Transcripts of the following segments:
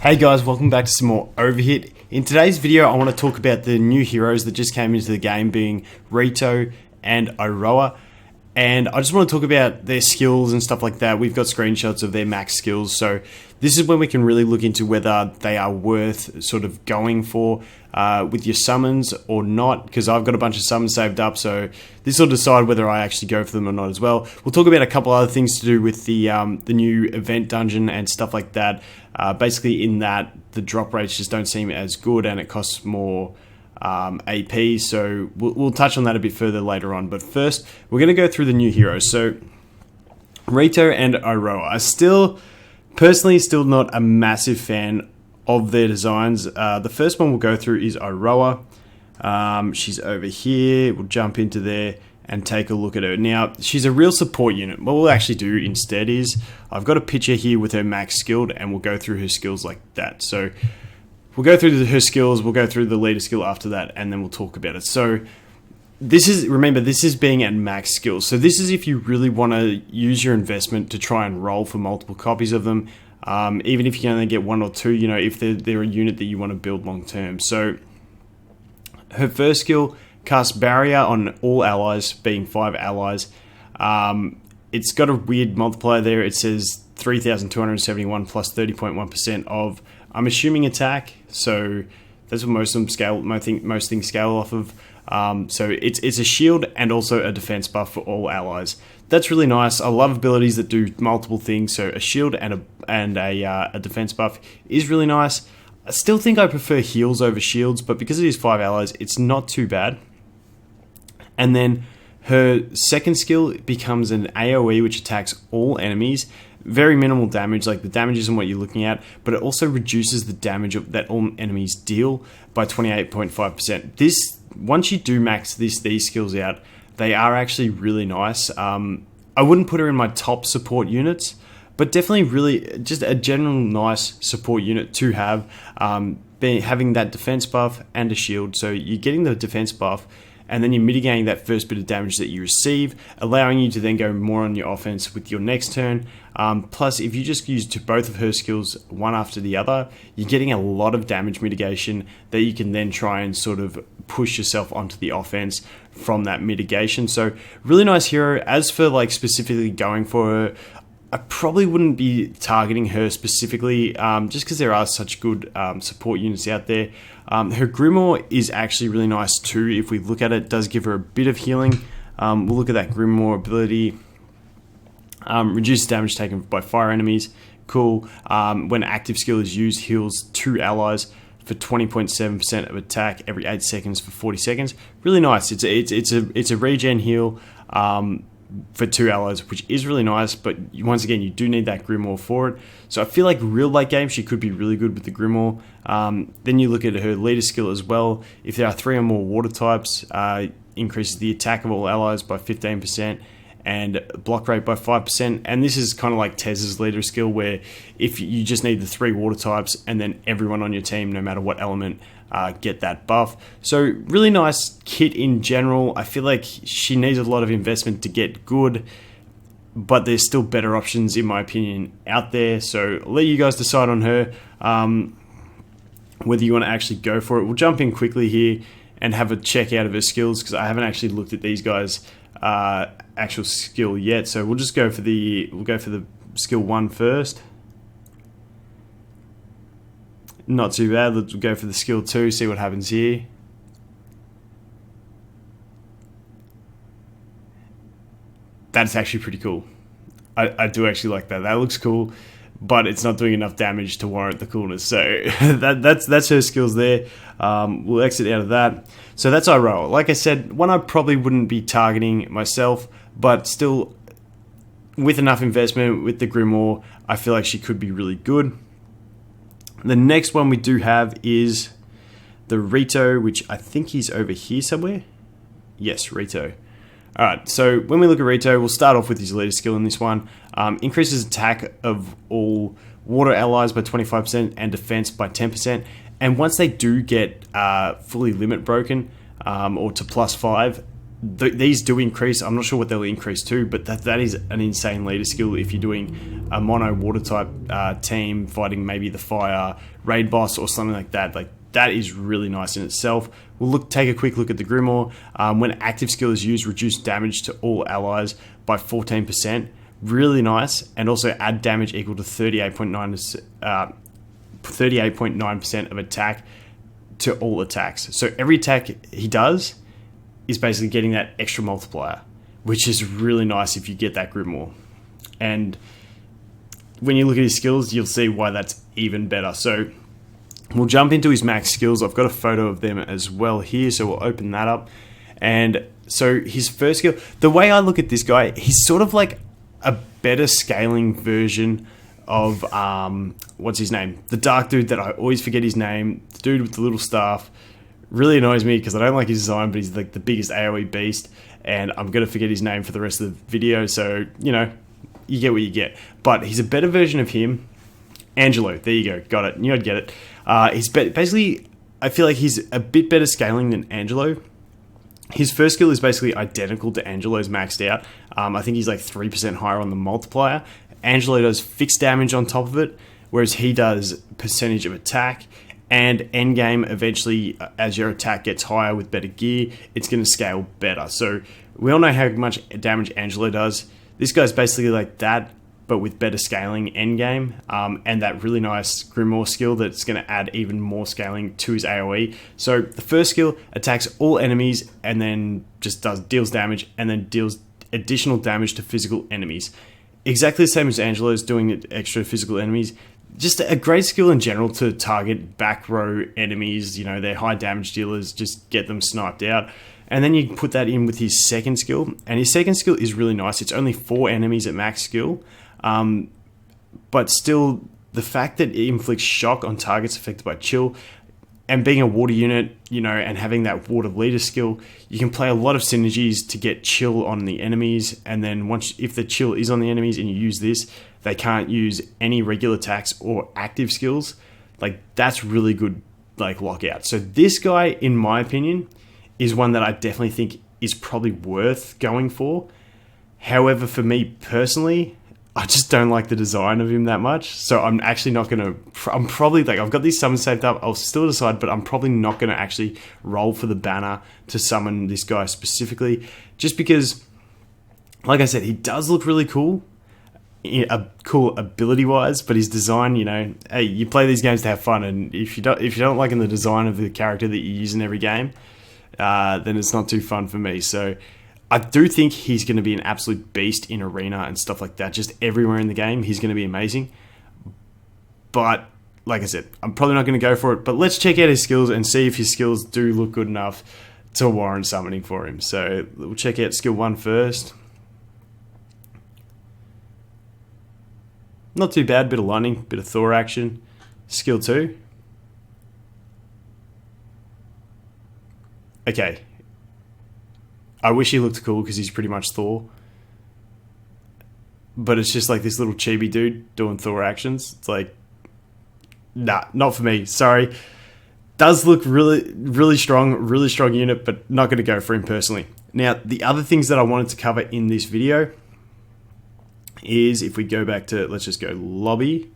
Hey guys, welcome back to some more Overhit. In today's video, I want to talk about the new heroes that just came into the game, being Rito and Iroha. And I just want to talk about their skills and stuff like that. We've got screenshots of their max skills, so this is when we can really look into whether they are worth sort of going for with your summons or not, because I've got a bunch of summons saved up, so this will decide whether I actually go for them or not as well. We'll talk about a couple other things to do with the new event dungeon and stuff like that. Basically in that the drop rates just don't seem as good and it costs more AP, so we'll touch on that a bit further later on. But first, we're going to go through the new heroes. So Rito and Iroha. Personally still not a massive fan of their designs. The first one we'll go through is Aurora. She's over here. We'll jump into there and take a look at her. Now, she's a real support unit. What we'll actually do instead is, I've got a picture here with her max skilled, and we'll go through her skills like that. So we'll go through her skills, we'll go through the leader skill after that, and then we'll talk about it. So remember, this is being at max skills. So this is if you really want to use your investment to try and roll for multiple copies of them. Even if you can only get one or two, if they're a unit that you want to build long term. So her first skill casts barrier on all allies, being 5 allies. It's got a weird multiplier there. It says 3,271 plus 30.1% of, I'm assuming, attack. So that's what most of them scale. Most things scale off of. So it's a shield and also a defense buff for all allies. That's really nice. I love abilities that do multiple things. So a shield and a defense buff is really nice. I still think I prefer heals over shields, but because it is 5 allies, it's not too bad. And then her second skill becomes an AoE, which attacks all enemies. Very minimal damage, like the damage isn't what you're looking at, but it also reduces the damage that all enemies deal by 28.5%. Once you do max these skills out, they are actually really nice. I wouldn't put her in my top support units, but definitely really just a general nice support unit to have, having that defense buff and a shield. So you're getting the defense buff, and then you're mitigating that first bit of damage that you receive, allowing you to then go more on your offense with your next turn. Plus, if you just use both of her skills one after the other, you're getting a lot of damage mitigation that you can then try and sort of push yourself onto the offense from that mitigation. So really nice hero. As for like specifically going for her, I probably wouldn't be targeting her specifically, just because there are such good support units out there. Her Grimoire is actually really nice too. If we look at it, it does give her a bit of healing. We'll look at that Grimoire ability. Reduces damage taken by fire enemies. Cool. When active skill is used, heals 2 allies for 20.7% of attack every 8 seconds for 40 seconds. Really nice. It's a regen heal for 2 allies, which is really nice, but once again, you do need that Grimoire for it. So I feel like real late game, she could be really good with the Grimoire. Then you look at her leader skill as well. If there are 3 or more water types, increases the attack of all allies by 15% and block rate by 5%. And this is kind of like Tez's leader skill, where if you just need the 3 water types and then everyone on your team, no matter what element, get that buff. So really nice kit in general. I feel like she needs a lot of investment to get good, but there's still better options, in my opinion, out there. So I'll let you guys decide on her, whether you want to actually go for it. We'll jump in quickly here and have a check out of her skills, because I haven't actually looked at these guys' actual skill yet. So we'll just go for the skill 1 first. Not too bad. Let's go for the skill 2, see what happens here. That's actually pretty cool. I do actually like that. That looks cool, but it's not doing enough damage to warrant the coolness. So that's her skills there. We'll exit out of that. So that's Iroha. Like I said, one I probably wouldn't be targeting myself, but still, with enough investment with the Grimoire, I feel like she could be really good. The next one we do have is the Rito, which I think he's over here somewhere. Yes, Rito. Alright, so when we look at Rito, we'll start off with his leader skill in this one. Increases attack of all water allies by 25% and defense by 10%. And once they do get fully limit broken, or to +5, these do increase. I'm not sure what they'll increase to, but that is an insane leader skill if you're doing a mono water type team fighting maybe the fire raid boss or something like that. Like, that is really nice in itself. We'll take a quick look at the Grimoire. When active skill is used, reduce damage to all allies by 14%. Really nice, and also add damage equal to 38.9% of attack to all attacks. So every attack he does is basically getting that extra multiplier, which is really nice if you get that Grimoire. And when you look at his skills, you'll see why that's even better. So we'll jump into his max skills. I've got a photo of them as well here, so we'll open that up. And so his first skill, the way I look at this guy, he's sort of like a better scaling version of, what's his name? The dark dude that I always forget his name, the dude with the little staff. Really annoys me because I don't like his design, but he's like the biggest AoE beast, and I'm going to forget his name for the rest of the video, so, you know, you get what you get. But he's a better version of him. Angelo, there you go, got it, knew I'd get it. He's basically, I feel like he's a bit better scaling than Angelo. His first skill is basically identical to Angelo's maxed out. I think he's like 3% higher on the multiplier. Angelo does fixed damage on top of it, whereas he does percentage of attack. And endgame, eventually, as your attack gets higher with better gear, it's going to scale better. So we all know how much damage Angelo does. This guy's basically like that, but with better scaling endgame, and that really nice Grimoire skill that's going to add even more scaling to his AoE. So the first skill attacks all enemies and then just deals damage and then deals additional damage to physical enemies. Exactly the same as Angelo's doing extra physical enemies. Just a great skill in general to target back row enemies. You know, they're high damage dealers, just get them sniped out. And then you put that in with his second skill, and his second skill is really nice. It's only 4 enemies at max skill, but still, the fact that it inflicts shock on targets affected by chill, and being a water unit, you know, and having that water leader skill, you can play a lot of synergies to get chill on the enemies. And then if the chill is on the enemies and you use this, they can't use any regular attacks or active skills. Like, that's really good, like, lockout. So this guy, in my opinion, is one that I definitely think is probably worth going for. However, for me personally, I just don't like the design of him that much. So I'm actually not going to... I'm probably, like, I've got these summons saved up. I'll still decide, but I'm probably not going to actually roll for the banner to summon this guy specifically. Just because, like I said, he does look really cool. Cool ability-wise, but his design, you know... Hey, you play these games to have fun, and if you don't like the design of the character that you use in every game, then it's not too fun for me. So I do think he's going to be an absolute beast in arena and stuff like that. Just everywhere in the game, he's going to be amazing. But like I said, I'm probably not going to go for it. But let's check out his skills and see if his skills do look good enough to warrant summoning for him. So we'll check out skill 1 first. Not too bad. Bit of lightning, bit of Thor action. Skill 2. Okay. I wish he looked cool because he's pretty much Thor. But it's just like this little chibi dude doing Thor actions. It's like, nah, not for me. Sorry. Does look really strong unit, but not going to go for him personally. Now, the other things that I wanted to cover in this video is, if we go back to, let's just go lobby,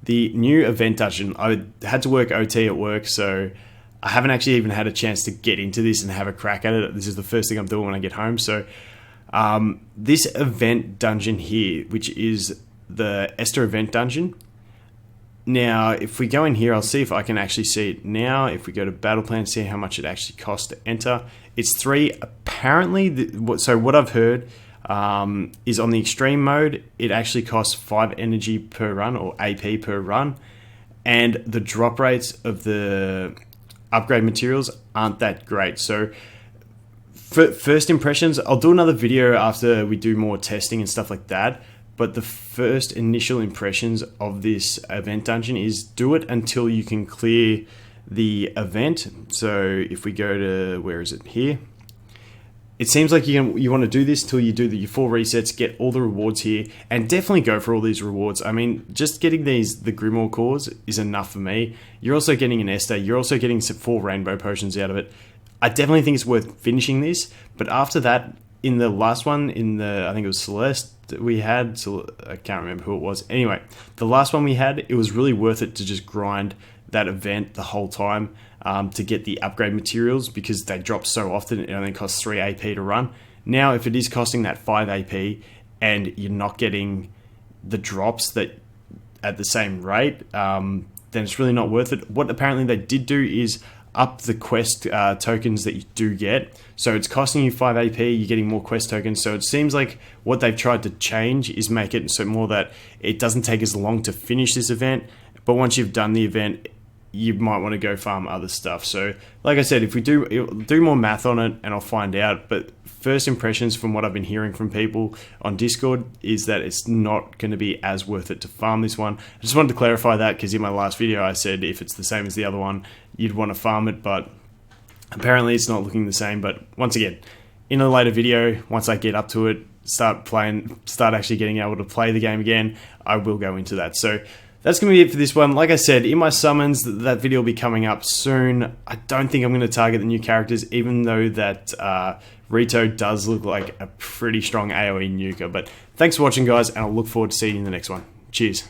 the new event dungeon. I had to work OT at work, so I haven't actually even had a chance to get into this and have a crack at it. This is the first thing I'm doing when I get home. So this event dungeon here, which is the Esther event dungeon. Now, if we go in here, I'll see if I can actually see it now. If we go to battle plan, see how much it actually costs to enter. It's 3. Apparently, so what I've heard is on the extreme mode, it actually costs 5 energy per run, or AP per run. And the drop rates of the upgrade materials aren't that great. So for first impressions, I'll do another video after we do more testing and stuff like that, but the first initial impressions of this event dungeon is do it until you can clear the event. So if we go to, where is it, here, it seems like you want to do this till you do your 4 resets, get all the rewards here, and definitely go for all these rewards. I mean, just getting the Grimoire cores is enough for me. You're also getting an Esther. You're also getting some 4 rainbow potions out of it. I definitely think it's worth finishing this. But after that, in the last one, I think it was Celeste that we had, so I can't remember who it was. Anyway, the last one we had, it was really worth it to just grind that event the whole time to get the upgrade materials, because they drop so often. It only costs 3 AP to run. Now, if it is costing that 5 AP and you're not getting the drops that at the same rate, then it's really not worth it. What apparently they did do is up the quest tokens that you do get. So it's costing you 5 AP, you're getting more quest tokens. So it seems like what they've tried to change is make it so more that it doesn't take as long to finish this event, but once you've done the event, you might want to go farm other stuff. So like I said, if we do more math on it, and I'll find out, but first impressions from what I've been hearing from people on Discord is that it's not going to be as worth it to farm this one. I just wanted to clarify that, because in my last video I said if it's the same as the other one, you'd want to farm it, but apparently it's not looking the same. But once again, in a later video, once I get up to it, start actually getting able to play the game again, I will go into that. So that's going to be it for this one. Like I said, in my summons, that video will be coming up soon. I don't think I'm going to target the new characters, even though that Rito does look like a pretty strong AoE nuker. But thanks for watching, guys, and I'll look forward to seeing you in the next one. Cheers.